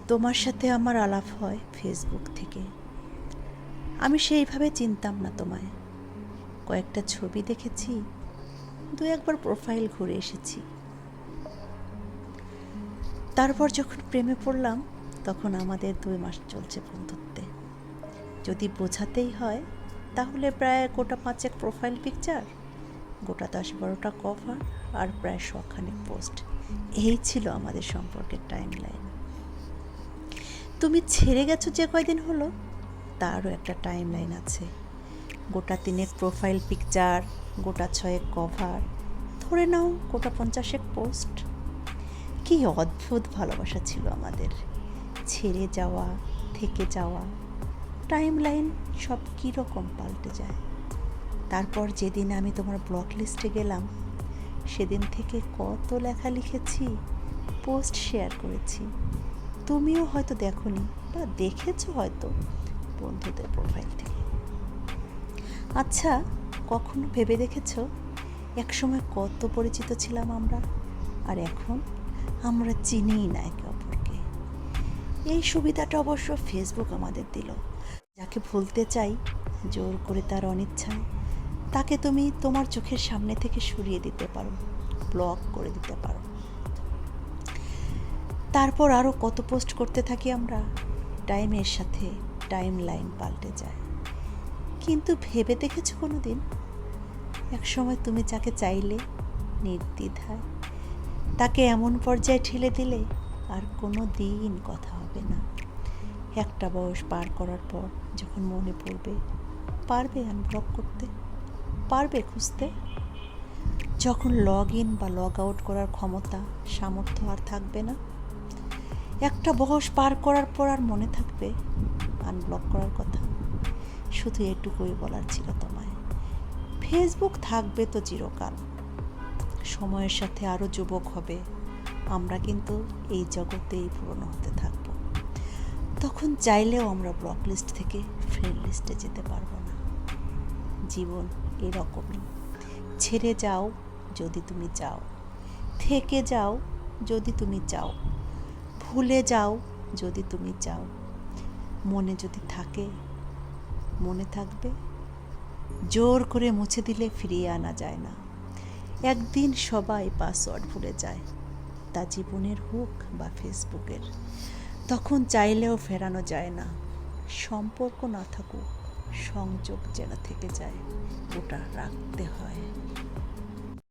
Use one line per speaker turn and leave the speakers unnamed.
তোমার সাথে আমার আলাপ হয় ফেসবুক থেকে। আমি সেইভাবে চিনতাম না তোমায়। কয়েকটা ছবি দেখেছি, দু একবার প্রোফাইল ঘুরে এসেছি। তারপর যখন প্রেমে পড়লাম, তখন আমাদের 2 মাস চলছে বন্ধুত্বে। যদি বোঝাতেই হয় তাহলে প্রায় গোটা 5 প্রোফাইল পিকচার, গোটা 10-12টা কভার আর প্রায় 100খানেক পোস্ট। এই ছিল আমাদের সম্পর্কের টাইম লাইন। তুমি ছেড়ে গেছো যে কয়দিন হলো, তারও একটা টাইম লাইন আছে। গোটা 3 প্রোফাইল পিকচার, গোটা 6 কভার, ধরে নাও গোটা 50 পোস্ট। কি অদ্ভুত ভালোবাসা ছিল আমাদের। ছেড়ে যাওয়া, থেকে যাওয়া, টাইম লাইন সব কীরকম পাল্টে যায়। তারপর যেদিন আমি তোমার ব্লক লিস্টে গেলাম, সেদিন থেকে কত লেখা লিখেছি, পোস্ট শেয়ার করেছি। তুমিও হয়তো দেখোনি বা দেখেছো হয়তো বন্ধুদের প্রোফাইল থেকে। আচ্ছা, কখনো ভেবে দেখেছো একসময় কত পরিচিত ছিলাম আমরা, আর এখন আমরা চিনিই না একে অপরকে। এই সুবিধাটা অবশ্য ফেসবুক আমাদের দিল। যাকে ভুলতে চাই জোর করে তার অনিচ্ছায়, তাকে তুমি তোমার চোখের সামনে থেকে সরিয়ে দিতে পারো, ব্লক করে দিতে পারো। তারপর আরও কত পোস্ট করতে থাকি আমরা। টাইমের সাথে টাইম লাইন পাল্টে যায়। কিন্তু ভেবে দেখেছো কোনো দিন একসময় তুমি যাকে চাইলে নির্দ্বিধায়, তাকে এমন পর্যায়ে ঠেলে দিলে আর কোনো দিন কথা হবে না। একটা বয়স পার করার পর যখন মনে পড়বে, পারবে আনব্লক করতে, পারবে খুঁজতে। যখন লগ ইন বা লগ আউট করার ক্ষমতা, সামর্থ্য আর থাকবে না, একটা বয়স পার করার পর আর মনে থাকবে আনব্লক করার কথা। শুধু এটুকুই বলার ছিল তোমায়, ফেসবুক থাকবে তো চিরকাল। সময়ের সাথে আরও যুবক হবে আমরা, কিন্তু এই জগতেই পুরনো হতে থাকবো। তখন চাইলেও আমরা ব্লক লিস্ট থেকে ফ্রেন্ড লিস্টে যেতে পারবো না। জীবন এরকমই। ছেড়ে যাও যদি তুমি চাও, থেকে যাও যদি তুমি চাও, ভুলে যাও যদি তুমি চাও। মনে যদি থাকে, মনে থাকবে। জোর করে মুছে দিলে ফিরিয়ে আনা যায় না। একদিন সবাই পাসওয়ার্ড ভুলে যায়, তা জীবনের হোক বা ফেসবুকের। তখন চাইলেও ফেরানো যায় না। সম্পর্ক না থাকুক, সংযোগ যেন থেকে যায়, ওটা রাখতে হয়।